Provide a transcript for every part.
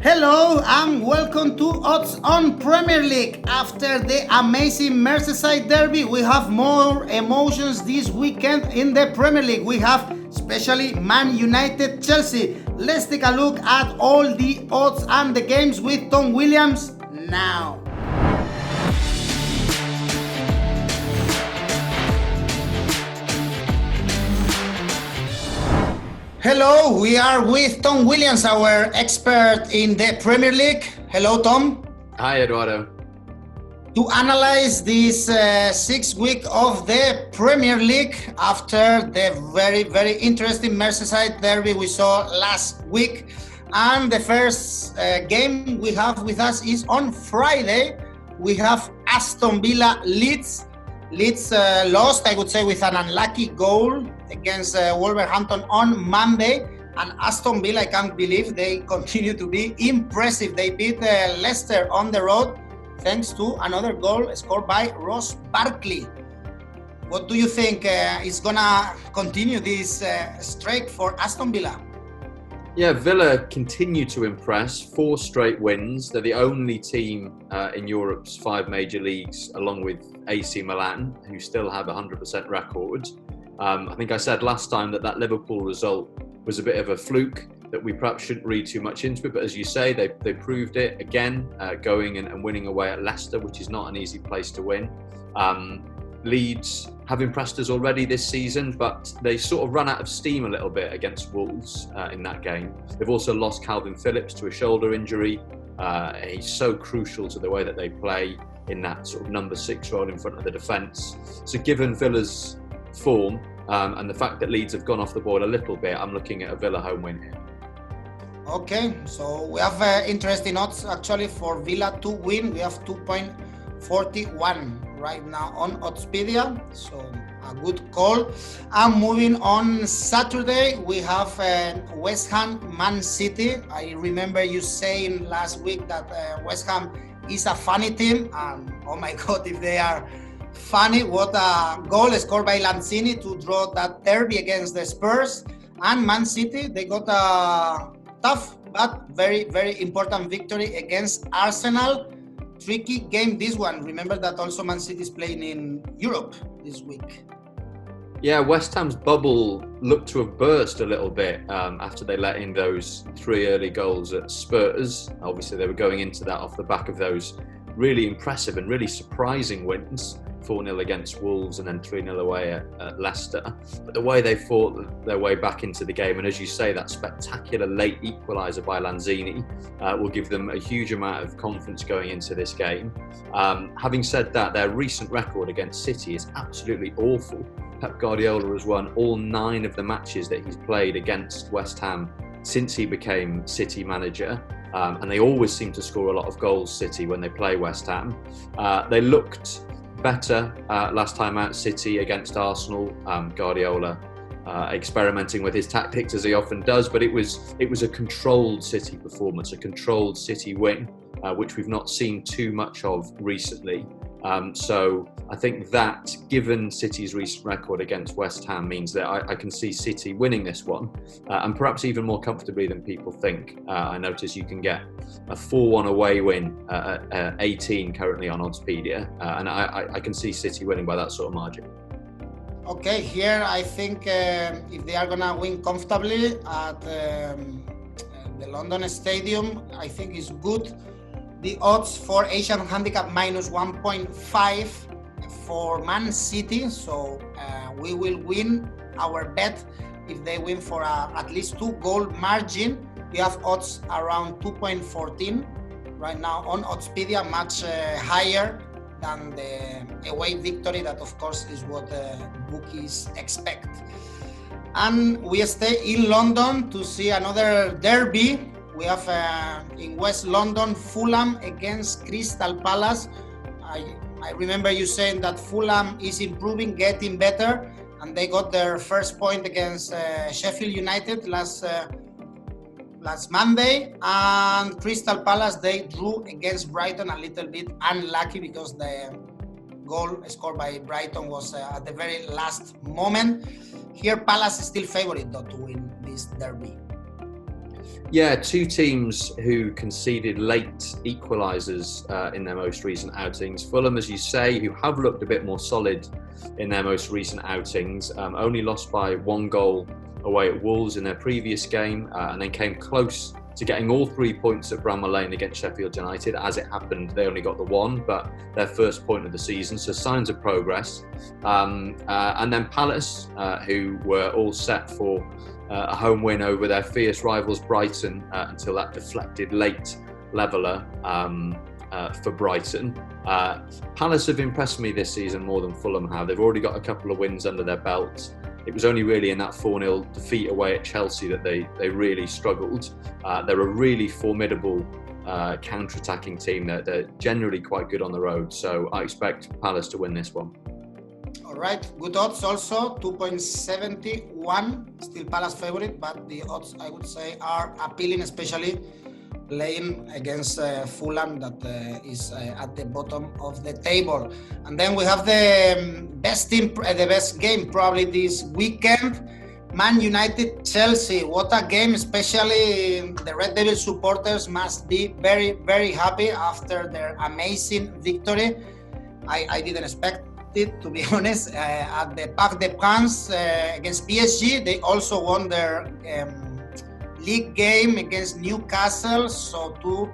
Hello and welcome to Odds on Premier League. After the amazing Merseyside derby, we have more emotions this weekend in the Premier League. We have especially Man United Chelsea. Let's take a look at all the odds and the games with Tom Williams now. Hello, we are with Tom Williams, our expert in the Premier League. Hello, Tom. Hi, Eduardo. To analyze this 6th week of the Premier League after the very interesting Merseyside derby we saw last week. And the first game we have with us is on Friday. We have Aston Villa Leeds. Leeds lost, I would say, with an unlucky goal against Wolverhampton on Monday. And Aston Villa, I can't believe they continue to be impressive. They beat Leicester on the road thanks to another goal scored by Ross Barkley. What do you think is going to continue this streak for Aston Villa? Yeah, Villa continue to impress. 4 straight wins. They're the only team in Europe's 5 major leagues, along with AC Milan, who still have a 100% record. I think I said last time that Liverpool result was a bit of a fluke, that we perhaps shouldn't read too much into it. But as you say, they proved it again, going and winning away at Leicester, which is not an easy place to win. Leeds have impressed us already this season, but they sort of ran out of steam a little bit against Wolves in that game. They've also lost Calvin Phillips to a shoulder injury. He's so crucial to the way that they play in that sort of number 6 role in front of the defence. So given Villa's form and the fact that Leeds have gone off the board a little bit, I'm looking at a Villa home win here. Okay, so we have interesting odds actually for Villa to win. We have 2.41 right now on Oddspedia, so a good call. And moving on Saturday, we have West Ham Man City. I remember you saying last week that West Ham is a funny team, and oh my God, if they are funny, what a goal scored by Lanzini to draw that derby against the Spurs. And Man City, they got a tough but very important victory against Arsenal. Tricky game this one. Remember that also Man City is playing in Europe this week. Yeah, West Ham's bubble looked to have burst a little bit after they let in those 3 early goals at Spurs. Obviously, they were going into that off the back of those really impressive and really surprising wins. 4-0 against Wolves and then 3-0 away at Leicester. But the way they fought their way back into the game, and as you say, that spectacular late equaliser by Lanzini will give them a huge amount of confidence going into this game. Having said that, their recent record against City is absolutely awful. Pep Guardiola has won all 9 of the matches that he's played against West Ham since he became City manager. And they always seem to score a lot of goals, City, when they play West Ham. They looked better last time out City against Arsenal. Guardiola experimenting with his tactics as he often does, but it was a controlled City performance, a controlled City win, which we've not seen too much of recently. So I think that, given City's recent record against West Ham, means that I can see City winning this one, and perhaps even more comfortably than people think. I notice you can get a 4-1 away win at 18 currently on Oddspedia, and I can see City winning by that sort of margin. Okay, here I think if they are going to win comfortably at the London Stadium, I think it's good. The odds for Asian handicap minus 1.5 for Man City. So we will win our bet if they win for at least 2-goal margin. We have odds around 2.14 right now on Oddspedia, much higher than the away victory. That of course is what the bookies expect. And we stay in London to see another derby. We have in West London, Fulham against Crystal Palace. I remember you saying that Fulham is improving, getting better, and they got their first point against Sheffield United last Monday. And Crystal Palace, they drew against Brighton, a little bit unlucky because the goal scored by Brighton was at the very last moment. Here, Palace is still favorite though to win this derby. Yeah, two teams who conceded late equalisers in their most recent outings. Fulham, as you say, who have looked a bit more solid in their most recent outings, only lost by 1 goal away at Wolves in their previous game, and then came close to getting all 3 points at Bramall Lane against Sheffield United. As it happened, they only got the 1, but their first point of the season, so signs of progress. And then Palace, who were all set for a home win over their fierce rivals Brighton until that deflected late leveller for Brighton. Palace have impressed me this season more than Fulham have. They've already got a couple of wins under their belts. It was only really in that 4-0 defeat away at Chelsea that they really struggled. They're a really formidable counter-attacking team. They're generally quite good on the road, so I expect Palace to win this one. All right, good odds also, 2.71, still Palace favorite, but the odds I would say are appealing, especially playing against Fulham that is at the bottom of the table. And then we have the best game probably this weekend, Man United Chelsea. What a game, especially the Red Devil supporters must be very, very happy after their amazing victory. I didn't expect it, to be honest, at the Parc des Princes against PSG. They also won their league game against Newcastle, so 2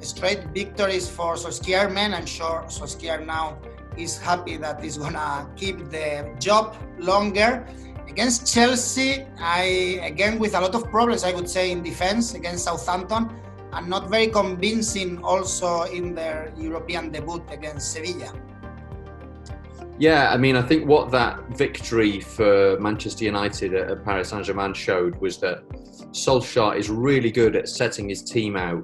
straight victories for Solskjaer men. I'm sure Solskjaer now is happy that he's gonna keep the job longer. Against Chelsea, again with a lot of problems, I would say, in defense against Southampton, and not very convincing also in their European debut against Sevilla. Yeah, I mean, I think what that victory for Manchester United at Paris Saint-Germain showed was that Solskjaer is really good at setting his team out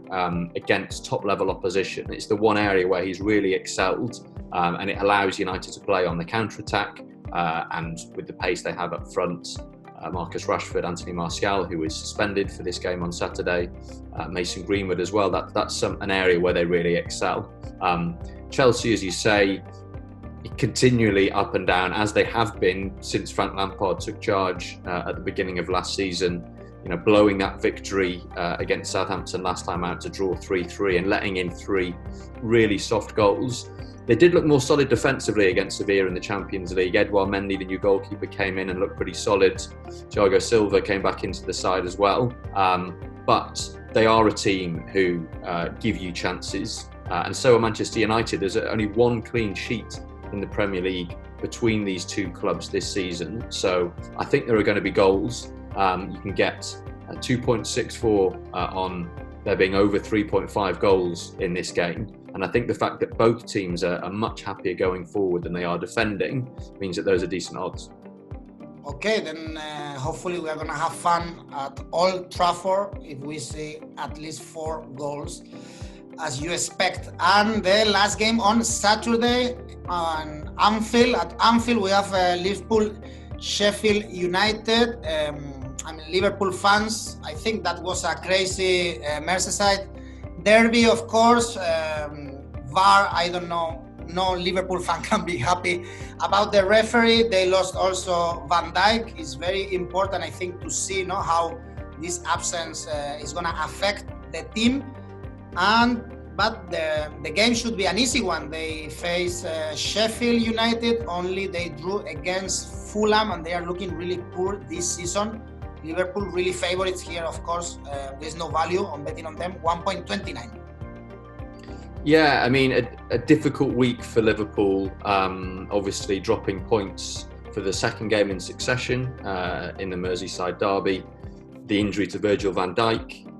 against top-level opposition. It's the one area where he's really excelled, and it allows United to play on the counter-attack, and with the pace they have up front, Marcus Rashford, Anthony Martial, who is suspended for this game on Saturday, Mason Greenwood as well. That's an area where they really excel. Chelsea, as you say, continually up and down, as they have been since Frank Lampard took charge at the beginning of last season. You know, blowing that victory against Southampton last time out to draw 3-3 and letting in 3 really soft goals. They did look more solid defensively against Sevilla in the Champions League. Edouard Mendy, the new goalkeeper, came in and looked pretty solid. Thiago Silva came back into the side as well. But they are a team who give you chances. And so are Manchester United. There's only 1 clean sheet in the Premier League between these 2 clubs this season. So I think there are going to be goals. You can get 2.64 on there being over 3.5 goals in this game. And I think the fact that both teams are much happier going forward than they are defending means that those are decent odds. Okay, then hopefully we are going to have fun at Old Trafford if we see at least 4 goals, as you expect. And the last game on Saturday on Anfield. At Anfield we have Liverpool, Sheffield United. Liverpool fans, I think that was a crazy Merseyside derby, of course. VAR, I don't know. No Liverpool fan can be happy about the referee. They lost also Van Dijk. It's very important, I think, to see how this absence is going to affect the team. But the game should be an easy one. They face Sheffield United, only they drew against Fulham, and they are looking really poor this season. Liverpool really favorites here, of course. There's no value on betting on them, 1.29. Yeah, I mean, a difficult week for Liverpool, obviously dropping points for the second game in succession in the Merseyside derby. The injury to Virgil van Dijk.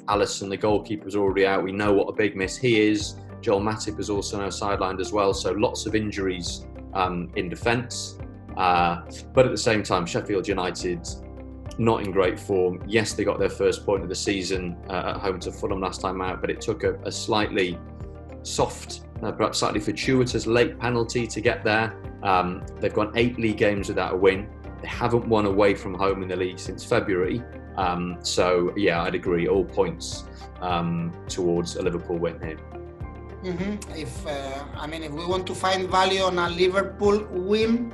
Alisson, the goalkeeper, is already out. We know what a big miss he is. Joel Matip is also now sidelined as well. So lots of injuries in defence. But at the same time, Sheffield United not in great form. Yes, they got their first point of the season at home to Fulham last time out, but it took a slightly soft, perhaps slightly fortuitous late penalty to get there. They've gone 8 league games without a win. They haven't won away from home in the league since February. So yeah, I'd agree. All points towards a Liverpool win here. Mm-hmm. If we want to find value on a Liverpool win,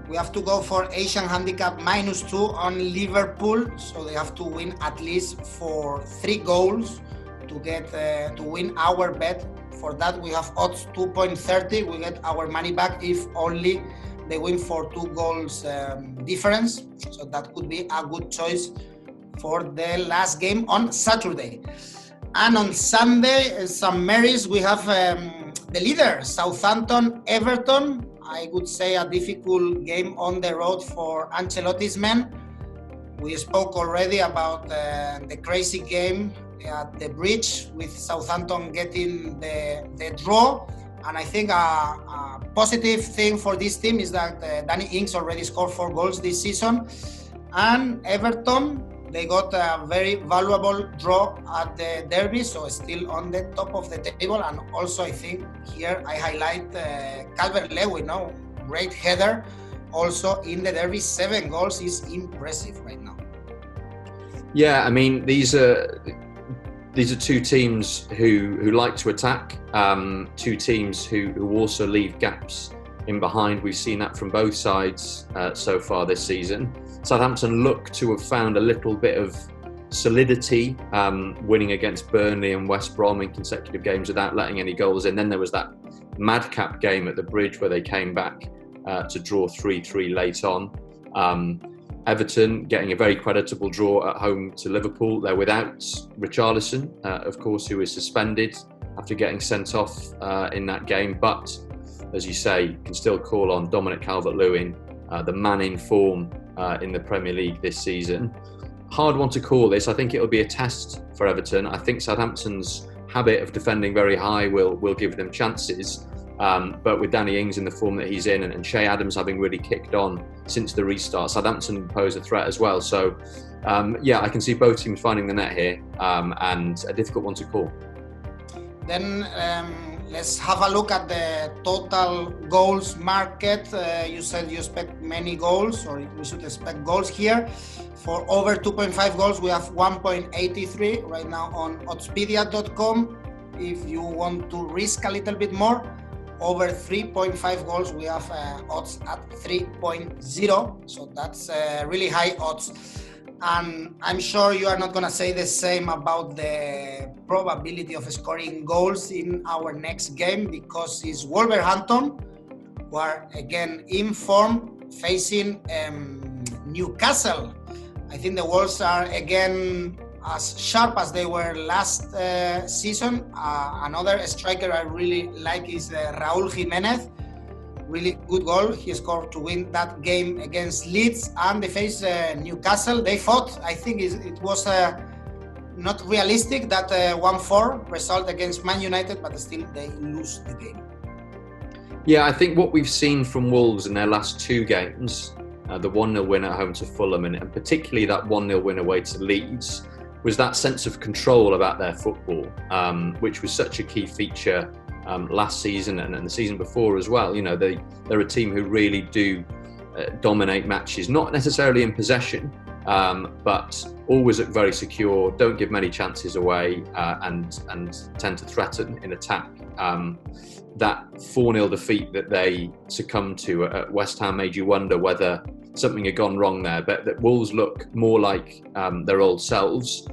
We have to go for Asian handicap -2 on Liverpool, so they have to win at least for 3 goals to get to win our bet. For that, we have odds 2.30. We get our money back if only they win for 2 goals difference. So that could be a good choice for the last game on Saturday. And on Sunday, St. Mary's, we have the leader, Southampton, Everton. I would say a difficult game on the road for Ancelotti's men. We spoke already about the crazy game at the bridge with Southampton getting the draw. And I think a positive thing for this team is that Danny Ings already scored 4 goals this season. And Everton, they got a very valuable draw at the derby, so still on the top of the table. And also, I think here I highlight Calvert-Lewin, great header. Also in the derby, 7 goals is impressive right now. Yeah, I mean these are 2 teams who like to attack. 2 teams who also leave gaps in behind. We've seen that from both sides so far this season. Southampton look to have found a little bit of solidity, winning against Burnley and West Brom in consecutive games without letting any goals in. Then there was that madcap game at the bridge where they came back to draw 3-3 late on. Everton getting a very creditable draw at home to Liverpool. They're without Richarlison, of course, who is suspended after getting sent off in that game. But, as you say, can still call on Dominic Calvert-Lewin, the man in form in the Premier League this season. Hard one to call this. I think it'll be a test for Everton. I think Southampton's habit of defending very high will give them chances. But with Danny Ings in the form that he's in and Che Adams having really kicked on since the restart, Southampton pose a threat as well. So, I can see both teams finding the net here and a difficult one to call. Then let's have a look at the total goals market. You said you expect many goals, or we should expect goals here. For over 2.5 goals, we have 1.83 right now on oddspedia.com. If you want to risk a little bit more, over 3.5 goals, we have odds at 3.0. So that's really high odds. And I'm sure you are not going to say the same about the probability of scoring goals in our next game, because it's Wolverhampton, who are again in form, facing Newcastle. I think the Wolves are again as sharp as they were last season. Another striker I really like is Raúl Jiménez. Really good goal he scored to win that game against Leeds, and they faced Newcastle. They fought. I think it was not realistic, that 1-4 result against Man United, but still they lose the game. Yeah, I think what we've seen from Wolves in their last 2 games, the 1-0 win at home to Fulham and particularly that 1-0 win away to Leeds, was that sense of control about their football, which was such a key feature last season and the season before as well. They're a team who really do dominate matches, not necessarily in possession, but always look very secure, don't give many chances away, and tend to threaten in attack. That 4-0 defeat that they succumbed to at West Ham made you wonder whether something had gone wrong there, but that Wolves look more like their old selves.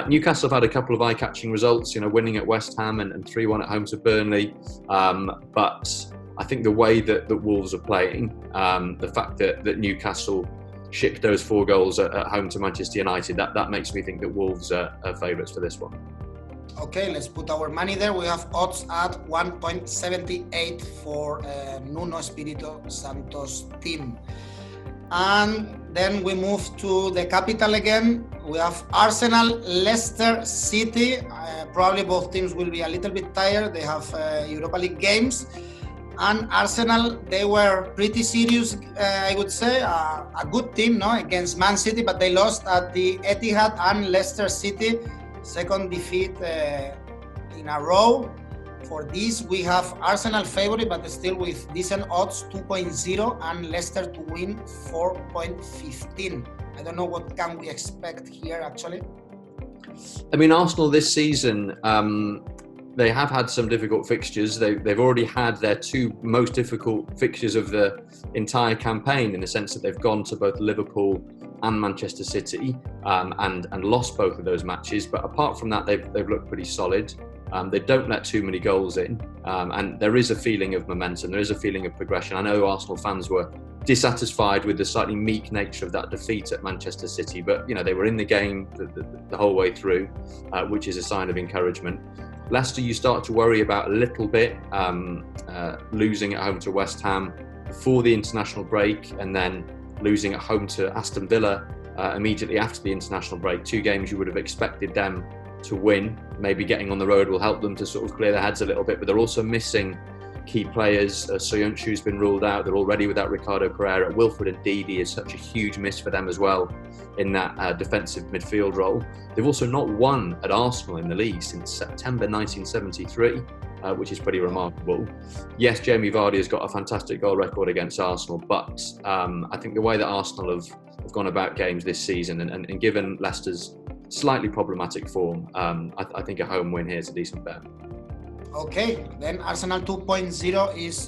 Newcastle have had a couple of eye-catching results, winning at West Ham and 3-1 at home to Burnley. But I think the way that Wolves are playing, the fact that Newcastle shipped those 4 goals at home to Manchester United, that makes me think that Wolves are favourites for this one. Okay, let's put our money there. We have odds at 1.78 for Nuno Espirito Santos team. And then we move to the capital again. We have Arsenal, Leicester City. Probably both teams will be a little bit tired. They have Europa League games. And Arsenal, they were pretty serious, I would say. A good team, against Man City, but they lost at the Etihad. And Leicester City, second defeat in a row. For this, we have Arsenal favorite, but still with decent odds, 2.0, and Leicester to win 4.15. I don't know what can we expect here, actually. I mean, Arsenal this season, they have had some difficult fixtures. They've already had their two most difficult fixtures of the entire campaign, in the sense that they've gone to both Liverpool and Manchester City and lost both of those matches. But apart from that, they've looked pretty solid. They don't let too many goals in, and there is a feeling of momentum. There is a feeling of progression. I know Arsenal fans were dissatisfied with the slightly meek nature of that defeat at Manchester City, but they were in the game the whole way through, which is a sign of encouragement. Leicester, you start to worry about a little bit, losing at home to West Ham before the international break, and then losing at home to Aston Villa immediately after the international break. Two games you would have expected them to win. Maybe getting on the road will help them to sort of clear their heads a little bit, but they're also missing key players. Soyuncu's been ruled out. They're already without Ricardo Pereira. Wilfred Ndidi is such a huge miss for them as well in that defensive midfield role. They've also not won at Arsenal in the league since September 1973, which is pretty remarkable. Yes, Jamie Vardy has got a fantastic goal record against Arsenal, but I think the way that Arsenal have gone about games this season, and given Leicester's slightly problematic form, I think a home win here is a decent bet. Okay, then Arsenal 2.0 is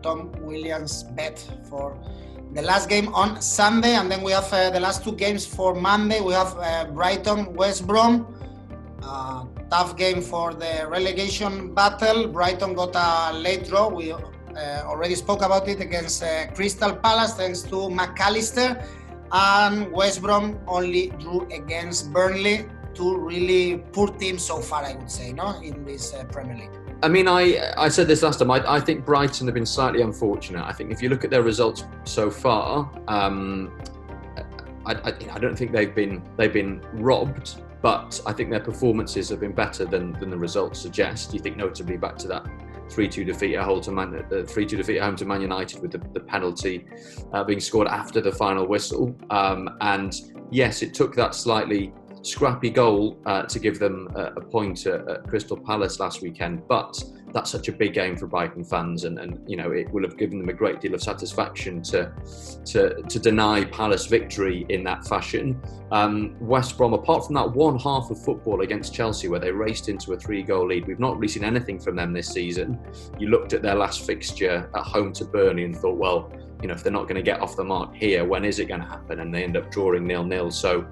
Tom Williams' bet for the last game on Sunday, and then we have the last two games for Monday. We have Brighton, West Brom. Tough game for the relegation battle. Brighton got a late draw. We already spoke about it against Crystal Palace, thanks to McAllister. And West Brom only drew against Burnley. Two really poor teams so far, I would say, in this Premier League. I mean, I said this last time. I think Brighton have been slightly unfortunate. I think if you look at their results so far, I don't think they've been robbed, but I think their performances have been better than the results suggest. You think notably back to that 3-2 defeat at home to Man United, with the penalty being scored after the final whistle. And yes, it took that slightly scrappy goal to give them a point at Crystal Palace last weekend, but that's such a big game for Brighton fans, and it will have given them a great deal of satisfaction to deny Palace victory in that fashion. West Brom, apart from that one half of football against Chelsea where they raced into a 3-goal lead, we've not really seen anything from them this season. You looked at their last fixture at home to Burnley and thought, well, if they're not going to get off the mark here, when is it going to happen? And they end up drawing 0-0. So,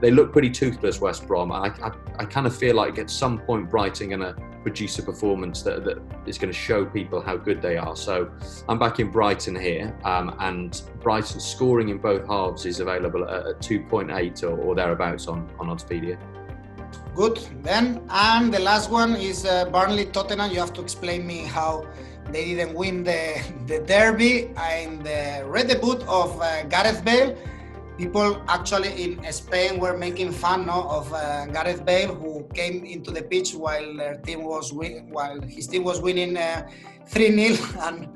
they look pretty toothless, West Brom. I kind of feel like at some point Brighton are going to produce a performance that is going to show people how good they are. So I'm back in Brighton here, and Brighton scoring in both halves is available at 2.8 or thereabouts on Oddspedia. Good. Then, and the last one is Burnley Tottenham. You have to explain me how they didn't win the derby and the red debut of Gareth Bale. People actually in Spain were making fun of Gareth Bale, who came into the pitch while his team was winning 3-0, and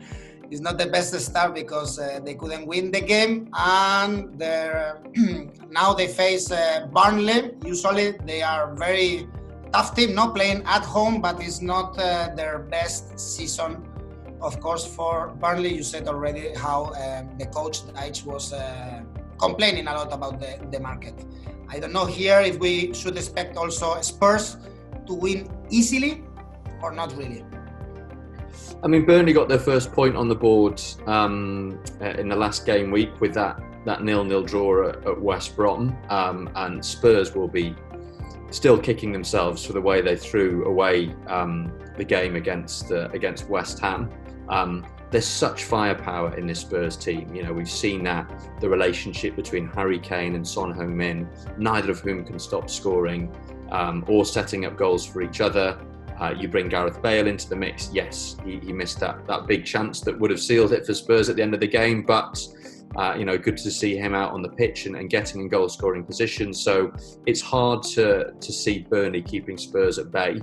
it's not the best start because they couldn't win the game. And now they face Burnley. Usually they are very tough team, not playing at home, but it's not their best season. Of course, for Burnley, you said already how the coach Dyche was complaining a lot about the market. I don't know here if we should expect also Spurs to win easily or not really. I mean, Burnley got their first point on the board in the last game week with that 0-0 draw at West Brom, and Spurs will be still kicking themselves for the way they threw away the game against West Ham. There's such firepower in this Spurs team. We've seen that, the relationship between Harry Kane and Son Heung-min, neither of whom can stop scoring or setting up goals for each other. You bring Gareth Bale into the mix. Yes, he missed that big chance that would have sealed it for Spurs at the end of the game, but good to see him out on the pitch and getting in goal-scoring position. So it's hard to see Burnley keeping Spurs at bay,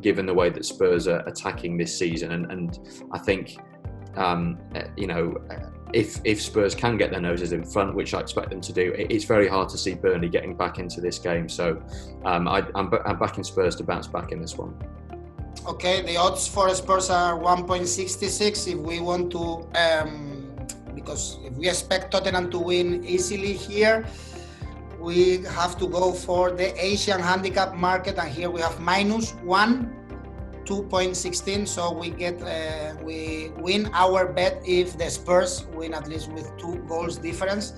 given the way that Spurs are attacking this season. And I think, if Spurs can get their noses in front, which I expect them to do, it's very hard to see Burnley getting back into this game. So I'm backing Spurs to bounce back in this one. Okay, the odds for Spurs are 1.66. If we want to, because if we expect Tottenham to win easily here, we have to go for the Asian handicap market, and here we have -1, 2.16. So we win our bet if the Spurs win at least with 2 goals difference.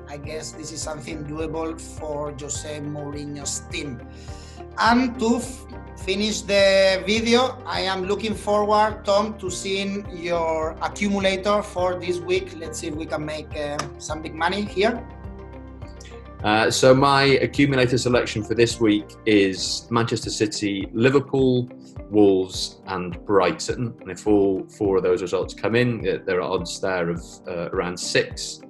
I guess this is something doable for Jose Mourinho's team. And to finish the video, I am looking forward, Tom, to seeing your accumulator for this week. Let's see if we can make some big money here. So my accumulator selection for this week is Manchester City, Liverpool, Wolves and Brighton. And if all 4 of those results come in, there are odds there of around 6.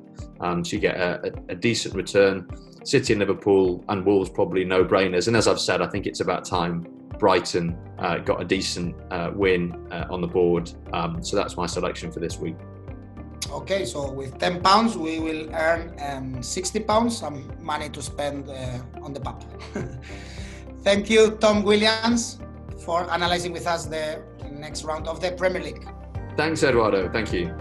So you get a decent return. City and Liverpool and Wolves probably no-brainers. And as I've said, I think it's about time Brighton got a decent win on the board. So that's my selection for this week. Okay, so with £10, we will earn £60, some money to spend on the pub. Thank you, Tom Williams, for analyzing with us the next round of the Premier League. Thanks, Eduardo. Thank you.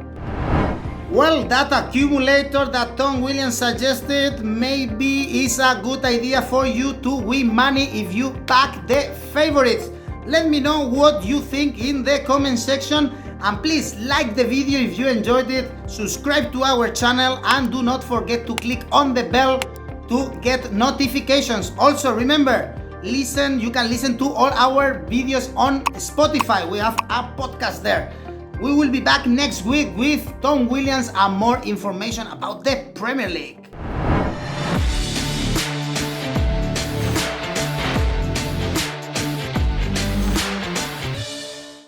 Well, that accumulator that Tom Williams suggested maybe is a good idea for you to win money if you back the favorites. Let me know what you think in the comment section, and please like the video if you enjoyed it, subscribe to our channel, and do not forget to click on the bell to get notifications. Also remember, you can listen to all our videos on Spotify. We have a podcast there. We will be back next week with Tom Williams and more information about the Premier League.